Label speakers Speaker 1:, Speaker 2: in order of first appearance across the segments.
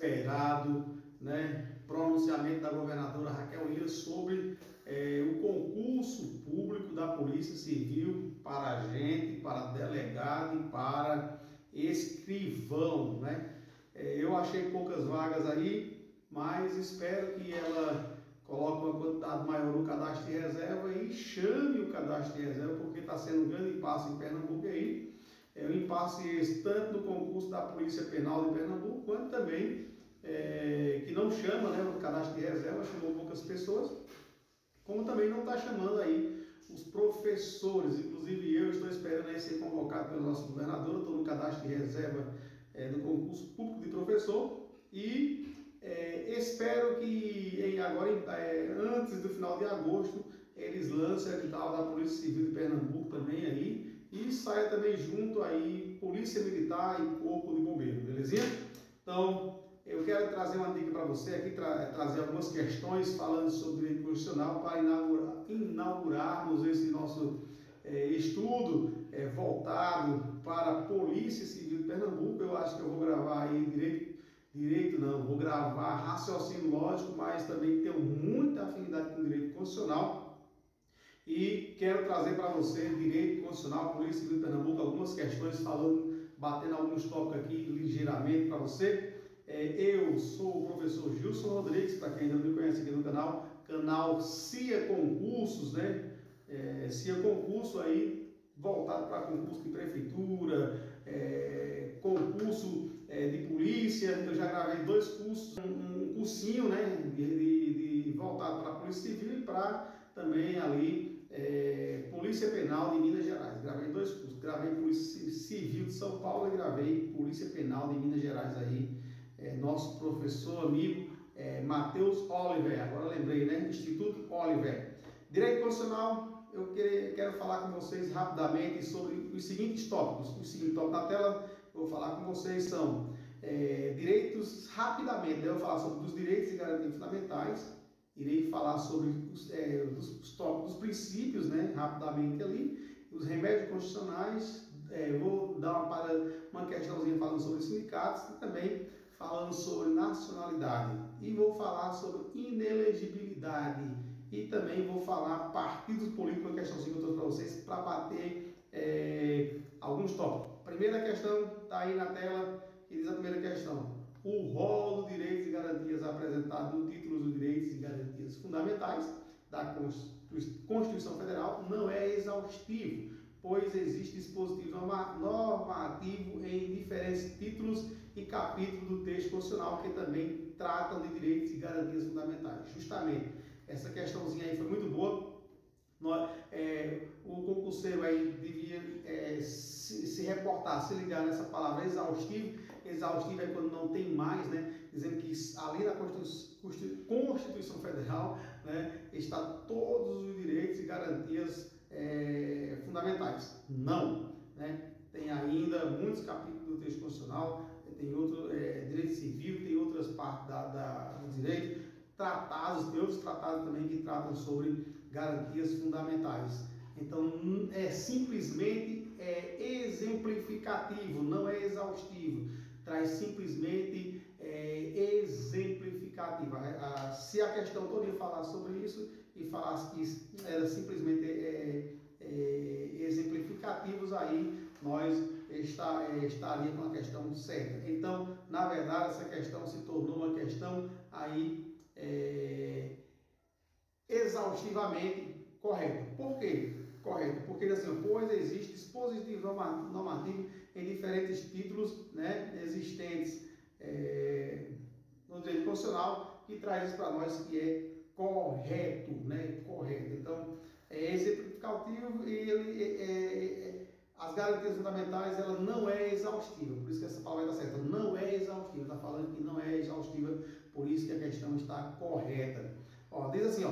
Speaker 1: esperado, né, pronunciamento da governadora Raquel Lira sobre o concurso público da Polícia Civil para agente, para delegado e para escrivão, né? Eu achei poucas vagas aí, mas espero que ela coloque uma quantidade maior no cadastro de reserva e chame o cadastro de reserva, porque está sendo um grande impasse em Pernambuco aí. Um impasse esse, tanto no concurso da Polícia Penal de Pernambuco, quanto também que não chama, né, o cadastro de reserva, chamou poucas pessoas, como também não está chamando aí os professores. Inclusive eu estou esperando aí ser convocado pelo nosso governador, estou no cadastro de reserva do concurso público de professor e espero que agora, antes do final de agosto, eles lancem a edital da Polícia Civil de Pernambuco também aí e saia também junto aí Polícia Militar e Corpo de Bombeiros, belezinha? Então, eu quero trazer uma dica para você aqui, trazer algumas questões falando sobre direito constitucional para inaugurarmos esse nosso estudo voltado para a Polícia Civil de Pernambuco. Eu acho que eu vou gravar aí vou gravar raciocínio lógico, mas também tenho muita afinidade com direito constitucional e quero trazer para você direito constitucional, Polícia Civil de Pernambuco, algumas questões batendo alguns tópicos aqui ligeiramente para você. Eu sou o professor Gilson Rodrigues, para quem ainda não me conhece aqui no canal CIA Concursos, né? CIA Concurso aí, voltado para concurso de prefeitura, concurso de polícia. Eu já gravei 2 cursos, um cursinho, né, voltado para a Polícia Civil e para também ali Polícia Penal de Minas Gerais. Gravei 2 cursos, gravei Polícia Civil de São Paulo e gravei Polícia Penal de Minas Gerais aí. Nosso professor amigo Matheus Oliver, agora lembrei, né? Instituto Oliver. Direito Constitucional, eu quero falar com vocês rapidamente sobre os seguintes tópicos. Os seguintes tópicos na tela, eu vou falar com vocês são direitos rapidamente. Eu vou falar sobre os direitos e garantias fundamentais. Irei falar sobre os tópicos, os princípios, né? Rapidamente ali. Os remédios constitucionais. Vou dar uma questãozinha falando sobre sindicatos e também falando sobre nacionalidade, e vou falar sobre inelegibilidade e também vou falar partidos políticos, uma questãozinha que eu trouxe para vocês para bater alguns tópicos. Primeira questão está aí na tela, que diz a primeira questão: o rol de direitos e garantias apresentado no título dos direitos e garantias fundamentais da Constituição Federal não é exaustivo, pois existe dispositivo normativo em diferentes títulos e capítulos do texto constitucional que também tratam de direitos e garantias fundamentais. Justamente, essa questãozinha aí foi muito boa. O concurseiro aí devia se reportar, se ligar nessa palavra exaustivo. Exaustivo é quando não tem mais, né? Dizendo que além da Constituição Federal, né, está todos os direitos e garantias fundamentais. Não, né? Tem ainda muitos capítulos do texto constitucional, tem outro direito civil, tem outras partes do direito, tratados, tem outros tratados também que tratam sobre garantias fundamentais. Então, simplesmente exemplificativo, não é exaustivo, traz simplesmente exemplificativo. Se a questão toda ia falar sobre isso e falasse que era simplesmente exemplificativos, aí nós estaria com a questão certa. Então, na verdade, essa questão se tornou uma questão aí exaustivamente correta. Por quê? Correto, porque assim, pois existe dispositivo normativo em diferentes títulos, né, existentes no direito constitucional, que traz isso para nós que é correto, né, correto. Então, é exemplificativo e as garantias fundamentais, ela não é exaustiva, por isso que essa palavra está certa, não é exaustiva, está falando que não é exaustiva, por isso que a questão está correta. Diz assim,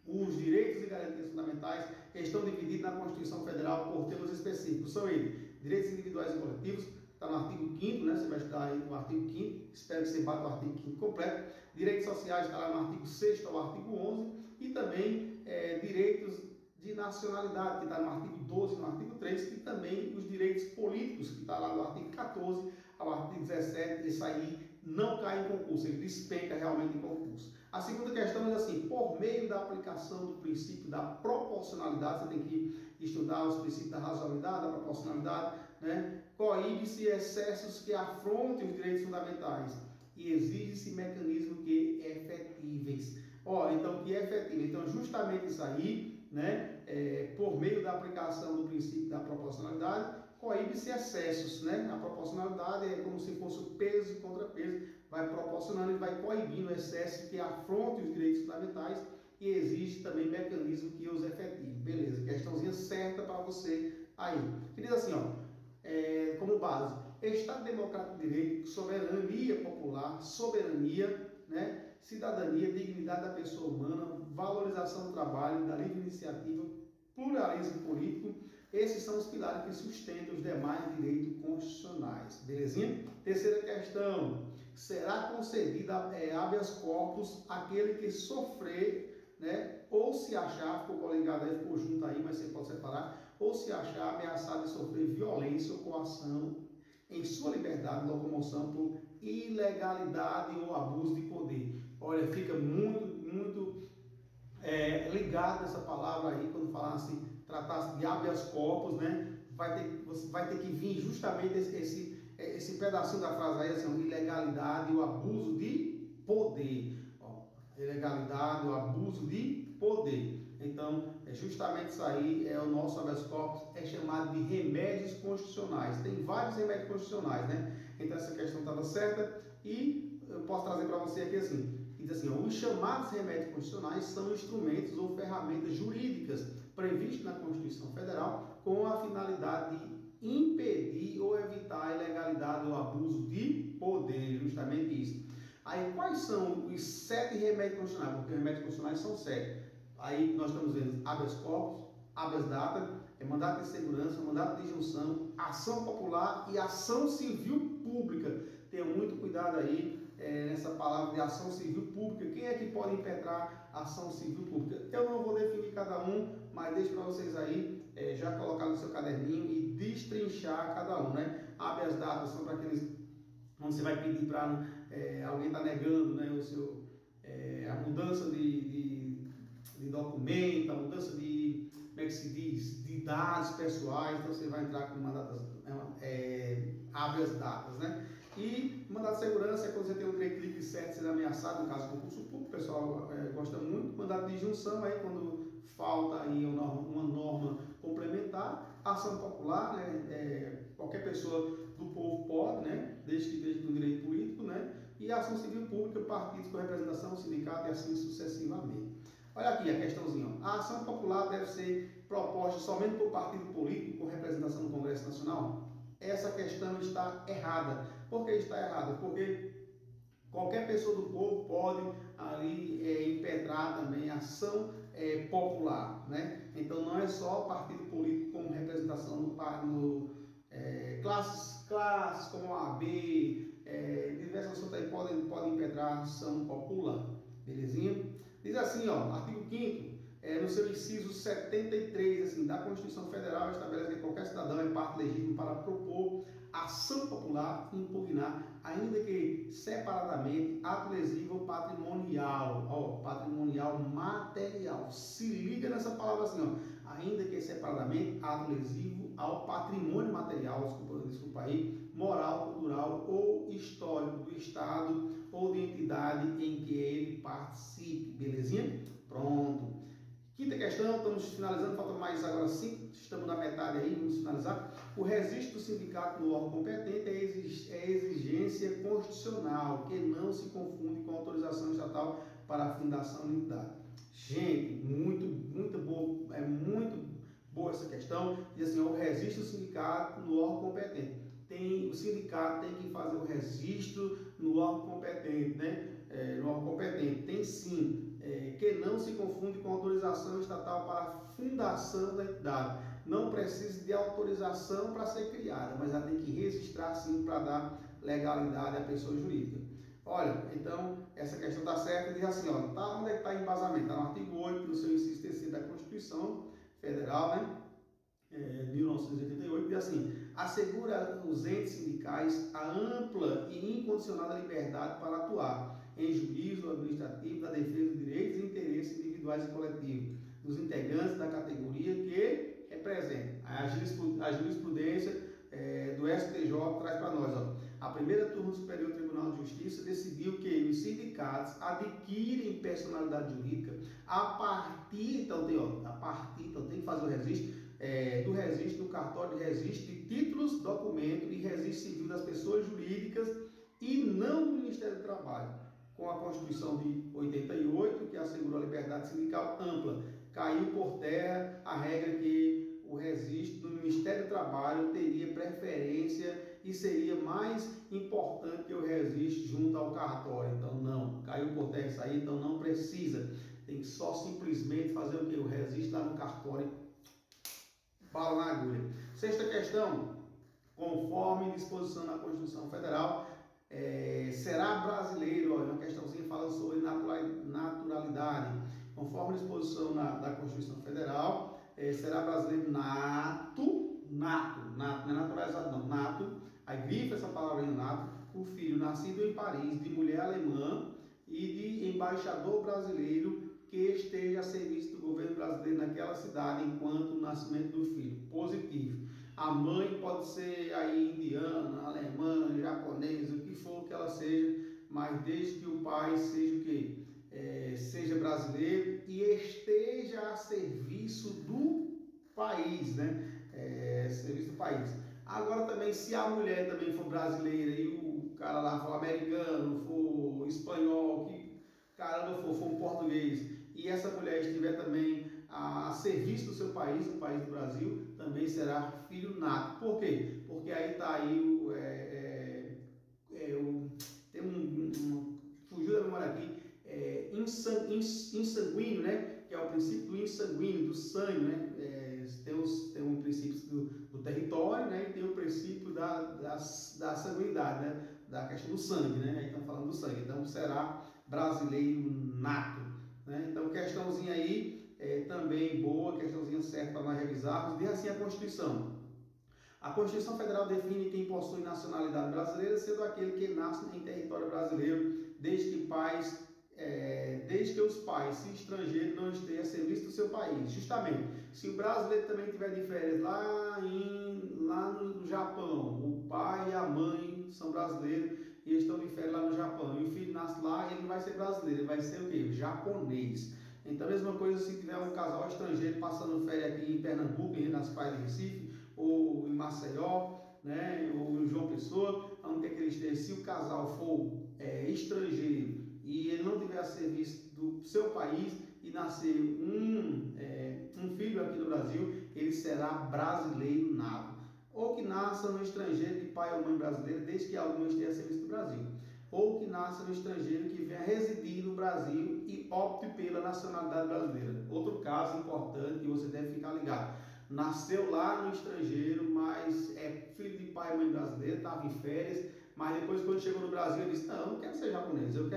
Speaker 1: os direitos e garantias fundamentais estão divididos na Constituição Federal por temas específicos. São eles: direitos individuais e coletivos, está no artigo 5º, né? Você vai estudar aí no artigo 5º, espero que você bata o artigo 5º completo. Direitos sociais está lá no artigo 6º ao artigo 11º, e também direitos de nacionalidade, que está no artigo 12 e no artigo 3, e também os direitos políticos, que está lá no artigo 14 ao artigo 17, isso aí não cai em concurso, ele despenca realmente em concurso. A segunda questão é assim, por meio da aplicação do princípio da proporcionalidade, você tem que estudar os princípios da razoabilidade, da proporcionalidade, né? Coíbe-se excessos que afrontem os direitos fundamentais e exige-se mecanismos que efetíveis. Então, que é efetivo. Então, justamente isso aí, né? Por meio da aplicação do princípio da proporcionalidade, coíbe-se excessos, né? A proporcionalidade é como se fosse o peso e contrapeso, vai proporcionando e vai coibindo excesso que afronte os direitos fundamentais e existe também mecanismo que os efetive. Beleza, questãozinha certa para você aí. Que diz assim, como base, Estado Democrático de Direito, soberania popular, soberania, né? Cidadania, dignidade da pessoa humana, valorização do trabalho, da livre iniciativa, pluralismo político. Esses são os pilares que sustentam os demais direitos constitucionais. Belezinha? Terceira questão. Será concedida habeas corpus àquele que sofrer, né, ou se achar, ficou coligado aí, ficou junto aí, mas você pode separar, ou se achar ameaçado de sofrer violência ou coação em sua liberdade de locomoção por ilegalidade ou abuso de poder. Olha, fica muito ligado essa palavra aí, quando falar assim, tratar-se de habeas corpus, né? Você vai ter que vir justamente esse pedacinho da frase aí, assim, ilegalidade ou abuso de poder. Ilegalidade ou abuso de poder. Então, justamente isso aí, o nosso habeas corpus é chamado de remédios constitucionais. Tem vários remédios constitucionais, né? Então, essa questão estava certa e eu posso trazer para você aqui assim. Diz assim, os chamados remédios constitucionais são instrumentos ou ferramentas jurídicas previstos na Constituição Federal com a finalidade de impedir ou evitar a ilegalidade ou abuso de poder, justamente isso. Aí, quais são os 7 remédios constitucionais? Porque os remédios constitucionais são 7. Aí, nós estamos vendo habeas corpus, habeas data, mandato de segurança, mandato de injunção, ação popular e ação civil pública. Tenha muito cuidado aí nessa palavra de ação civil pública. Quem é que pode impetrar ação civil pública? Eu não vou definir cada um, mas deixo para vocês aí já colocar no seu caderninho e destrinchar cada um, né? Habeas data são para aqueles onde você vai pedir para alguém está negando, né, a mudança de documento, a mudança de, como é que se diz, de dados pessoais. Então você vai entrar com habeas datas, né? E mandato de segurança é quando você tem o direito livre e certo de ser ameaçado, no caso do concurso público, o pessoal gosta muito. Mandato de injunção aí quando falta aí uma norma complementar. Ação popular, né? Qualquer pessoa do povo pode, né? Desde que esteja no direito político, né? E ação civil pública, partidos com representação, sindicato e assim sucessivamente. Olha aqui a questãozinha. A ação popular deve ser proposta somente por partido político com representação no Congresso Nacional? Essa questão está errada. Por que está errada? Porque qualquer pessoa do povo pode ali impetrar também ação popular, né? Então não é só partido político com representação no classes como a AB, diversas assuntos aí podem impetrar ação popular, belezinha? Diz assim, artigo 5º, no seu inciso 73, assim, da Constituição Federal, estabelece que qualquer cidadão é parte legítima para propor ação popular e impugnar, ainda que separadamente, ato lesivo ou patrimonial, patrimonial material. Se liga nessa palavra assim, ainda que separadamente, ato lesivo ao patrimônio material, desculpa aí, moral, cultural ou histórico do Estado ou de entidade em que ele participe, belezinha? Pronto. Quinta questão, estamos finalizando, faltam mais agora 5, estamos na metade aí, vamos finalizar. O registro do sindicato no órgão competente é exigência constitucional, que não se confunde com autorização estatal para a fundação de unidade. Gente, muito boa, muito boa essa questão. Diz assim, o registro do sindicato no órgão competente. O sindicato tem que fazer o registro no órgão competente, né? No órgão competente, tem sim. Que não se confunde com autorização estatal para a fundação da entidade. Não precisa de autorização para ser criada, mas ela tem que registrar sim para dar legalidade à pessoa jurídica. Olha, então, essa questão está certa, diz assim, onde é que está embasamento? Está no artigo 8, no seu inciso 3º da Constituição Federal, né? 1988, diz assim, assegura aos entes sindicais a ampla e incondicionada liberdade para atuar em juízo administrativo da defesa dos direitos e interesses individuais e coletivos dos integrantes da categoria que representam. A jurisprudência do STJ traz para nós, ó, a primeira turma do Superior Tribunal de Justiça decidiu que os sindicatos adquirem personalidade jurídica a partir, então tem que fazer o registro do registro do cartório de registro de títulos, documentos e registro civil das pessoas jurídicas e não do Ministério do Trabalho. Com a Constituição de 88, que assegurou a liberdade sindical ampla, caiu por terra a regra que o registro do Ministério do Trabalho teria preferência e seria mais importante que o registro junto ao cartório. Então não, caiu por terra isso aí, então não precisa. Tem que só simplesmente fazer o que? O registro lá no cartório, bala na agulha. Sexta questão, conforme disposição na Constituição Federal, será brasileiro, uma questãozinha falando sobre naturalidade, conforme disposição da Constituição Federal, será brasileiro nato, não é naturalizado não, nato, aí grifa essa palavra em nato, o filho nascido em Paris, de mulher alemã e de embaixador brasileiro que esteja a serviço do governo brasileiro naquela cidade enquanto o nascimento do filho, positivo. A mãe pode ser aí indiana, alemã, japonesa, o que for que ela seja, mas desde que o pai seja o quê? Seja brasileiro e esteja a serviço do país, né? Serviço do país. Agora também, se a mulher também for brasileira e o cara lá for americano, for espanhol, que caramba for um português, e essa mulher estiver também a serviço do seu país, o país do Brasil, também será filho nato. Por quê? Porque aí está aí fugiu da memória aqui, insanguíneo, né? Que é o princípio do insanguíneo, do sangue, né? Tem um princípio do território, né? E tem o princípio da sanguinidade, né? Da questão do sangue, né? Aí estamos falando do sangue, então será brasileiro nato, né? Então questãozinha aí, também boa, questãozinha certa para nós revisarmos. Diz assim a Constituição. A Constituição Federal define quem possui nacionalidade brasileira sendo aquele que nasce em território brasileiro, desde que os pais, se estrangeiro, não estejam a serviço do seu país. Justamente, se o brasileiro também tiver de férias lá no Japão, o pai e a mãe são brasileiros e estão de férias lá no Japão, e o filho nasce lá, ele não vai ser brasileiro, ele vai ser o quê? Japonês. Então, a mesma coisa se tiver um casal estrangeiro passando férias aqui em Pernambuco, em nas Praias de Recife, ou em Maceió, né, ou em João Pessoa, onde quer que ele esteja, se o casal for estrangeiro e ele não tiver a serviço do seu país e nascer um filho aqui no Brasil, ele será brasileiro nato. Ou que nasça no estrangeiro de pai ou mãe brasileiro, desde que algum esteja a serviço do Brasil. Ou que nasça no estrangeiro que venha residir no Brasil e opte pela nacionalidade brasileira. Outro caso importante que você deve ficar ligado. Nasceu lá no estrangeiro, mas é filho de pai e mãe brasileiro, estava em férias, mas depois quando chegou no Brasil ele disse, não, eu não quero ser japonês, eu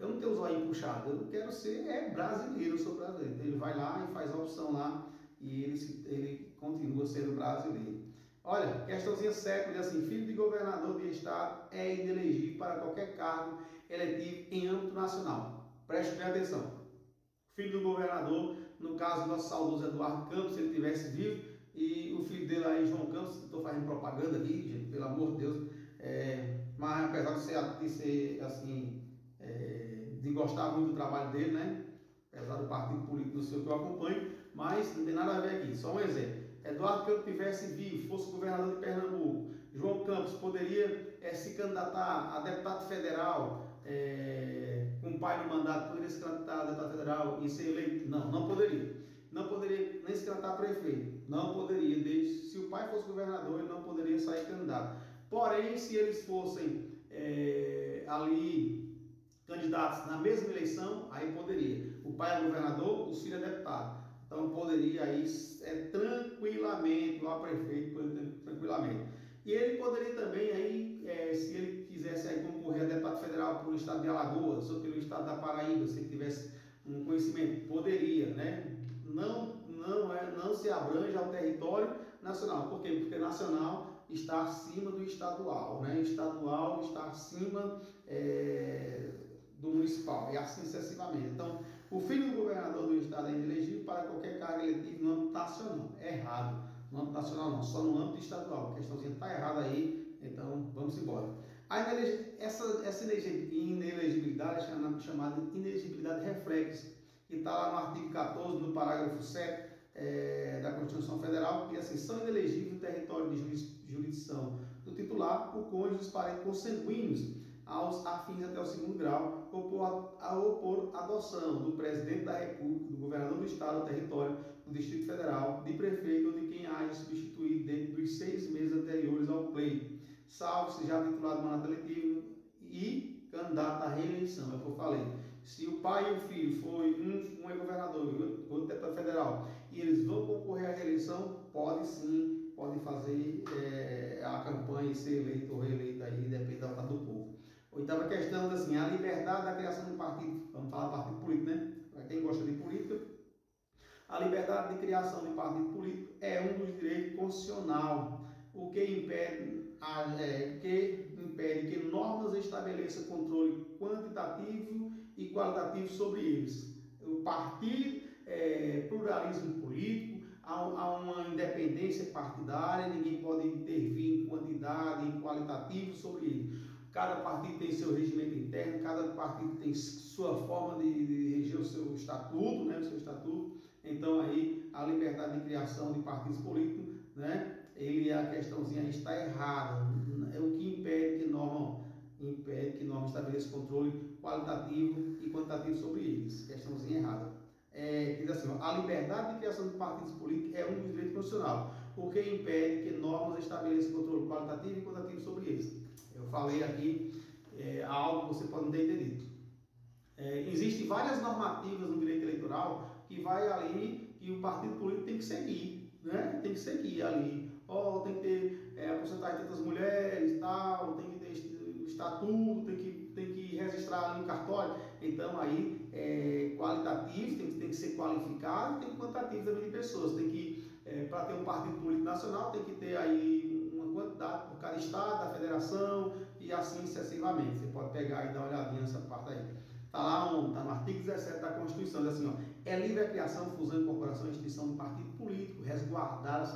Speaker 1: não tenho os olhos puxados, eu quero ser brasileiro, eu sou brasileiro. Então ele vai lá e faz a opção lá e ele continua sendo brasileiro. Olha, questãozinha 7 diz assim, filho de governador de estado é inelegível para qualquer cargo eletivo em âmbito nacional. Preste bem atenção. Filho do governador, no caso do nosso saudoso Eduardo Campos, se ele tivesse vivo, e o filho dele aí, João Campos, estou fazendo propaganda aqui, gente, pelo amor de Deus, mas apesar de ser assim, de gostar muito do trabalho dele, né? Apesar do partido político do seu que eu acompanho, mas não tem nada a ver aqui, só um exemplo. Eduardo Campos tivesse vivo, fosse governador de Pernambuco, João Campos poderia se candidatar a deputado federal, com pai no mandato, poderia se candidatar a deputado federal e ser eleito? Não, não poderia. Não poderia nem se candidatar a prefeito. Não poderia. Se o pai fosse governador, ele não poderia sair candidato. Porém, se eles fossem ali candidatos na mesma eleição, aí poderia. O pai é governador, os filhos é deputado. Então poderia aí tranquilamente, lá prefeito, tranquilamente. E ele poderia também aí, se ele quisesse aí concorrer a deputado federal pelo estado de Alagoas ou pelo estado da Paraíba, se ele tivesse um conhecimento, poderia, né? Não se abrange ao território nacional. Por quê? Porque nacional está acima do estadual, né? O estadual está acima do municipal, e assim sucessivamente. Então, o filho do governador do estado é inelegível para qualquer cargo eletivo no âmbito nacional. É errado. No âmbito nacional não, só no âmbito estadual. A questãozinha está errada aí, então vamos embora. Essa inelegibilidade é chamada inelegibilidade reflexa, que está lá no artigo 14, no parágrafo 7 da Constituição Federal, que assim, são inelegíveis no território de jurisdição do titular, o cônjuge dos parentes consanguíneos aos afins até o segundo grau, opor adoção do presidente da República, do governador do estado, do território, do Distrito Federal, de prefeito ou de quem haja substituído dentro dos 6 meses anteriores ao pleito, salvo se já titulado mandato eletivo e candidato à reeleição. É o que eu falei. Se o pai e o filho um é governador e outro deputado federal, e eles vão concorrer à reeleição, pode fazer a campanha e ser eleito ou reeleito aí, depende da vontade do povo. Oitava questão, assim, a liberdade da criação de um partido, vamos falar partido político, né? Para quem gosta de política, a liberdade de criação de partido político é um dos direitos constitucionais, o que impede que normas estabeleçam controle quantitativo e qualitativo sobre eles. O partido, pluralismo político, há uma independência partidária, ninguém pode intervir em quantidade, em qualitativo sobre ele. Cada partido tem seu regimento interno, cada partido tem sua forma de reger o seu estatuto, né, o seu estatuto. Então aí a liberdade de criação de partidos políticos, né, a questãozinha está errada. É o que impede que norma estabeleça controle qualitativo e quantitativo sobre eles. Questãozinha errada. Diz assim, a liberdade de criação de partidos políticos é um dos direitos constitucionais, o que impede que normas estabeleçam controle qualitativo e quantitativo sobre eles. Eu falei aqui algo que você pode não ter entendido. Existem várias normativas no direito eleitoral que vai ali e o partido político tem que seguir, né? Tem que seguir ali. Tem que ter a porcentagem de tantas mulheres, tal, tem que ter o estatuto, tem que registrar ali no cartório. Então aí qualitativo, tem que ser qualificado, tem que quantitativo também de pessoas. Tem que, para ter um partido político nacional, tem que ter aí uma quantidade por cada estado, da federação e assim sucessivamente. Você pode pegar e dar uma olhadinha nessa parte aí. Está lá está no artigo 17 da Constituição, diz assim, é livre a criação, fusão, incorporação e extinção de partido político, resguardar a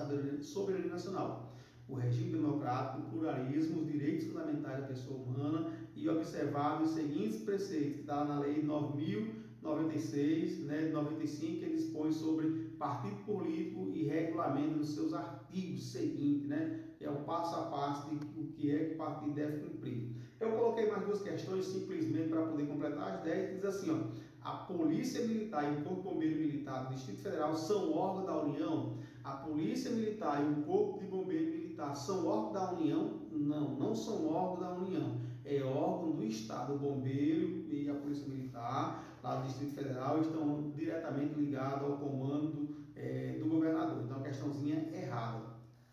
Speaker 1: soberania nacional, o regime democrático, o pluralismo, os direitos fundamentais da pessoa humana e observar os seguintes preceitos, que está na Lei 9.096, né, de 95, que dispõe sobre partido político e regulamento nos seus artigos seguintes, né? É o passo a passo de o que é que o partido deve cumprir. Eu coloquei mais duas questões simplesmente para poder completar as 10, que diz assim, a Polícia Militar e o Corpo Bombeiro Militar do Distrito Federal são órgãos da União. A Polícia Militar e o Corpo de Bombeiro Militar são órgãos da União? Não, não são órgãos da União. É órgão do Estado. O Bombeiro e a Polícia Militar lá do Distrito Federal estão diretamente ligados ao comando do governador. Então, a questãozinha errada.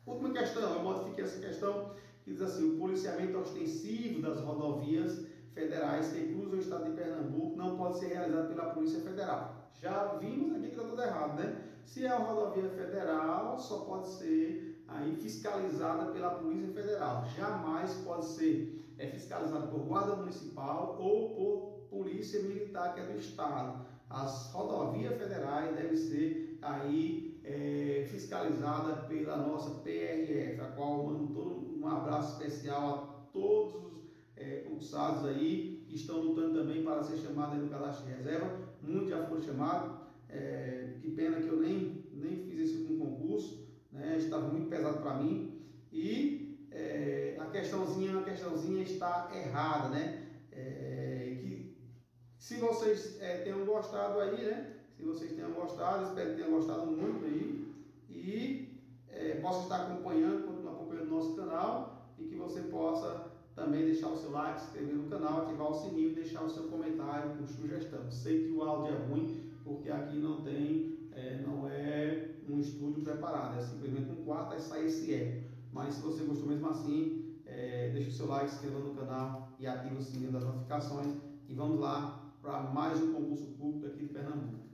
Speaker 1: Última questão, eu modifiquei essa questão, que diz assim, o policiamento ostensivo das rodovias federais que cruzam o estado de Pernambuco não pode ser realizado pela Polícia Federal. Já vimos aqui que está tudo errado, né? Se é uma rodovia federal, só pode ser aí fiscalizada pela Polícia Federal. Jamais pode ser fiscalizada por Guarda Municipal ou por Polícia Militar, que é do estado. As rodovias federais devem ser aí fiscalizada pela nossa PRF, a qual eu mando um abraço especial a todos os concursados aí que estão lutando também para ser chamados no cadastro de reserva. Muitos já foram chamados, que pena que eu nem fiz isso no concurso, né? Estava muito pesado para mim e a questãozinha está errada, né? Que se vocês tenham gostado aí, né? Se vocês tenham gostado, espero que tenham gostado muito aí e possa estar acompanhando, continuar acompanhando o nosso canal e que você possa também deixar o seu like, se inscrever no canal, ativar o sininho e deixar o seu comentário com sugestão. Sei que o áudio é ruim porque aqui não é um estúdio preparado, é simplesmente um quarto e sai esse eco. Mas se você gostou mesmo assim, deixa o seu like, se inscreva no canal e ative o sininho das notificações e vamos lá para mais um concurso público aqui de Pernambuco.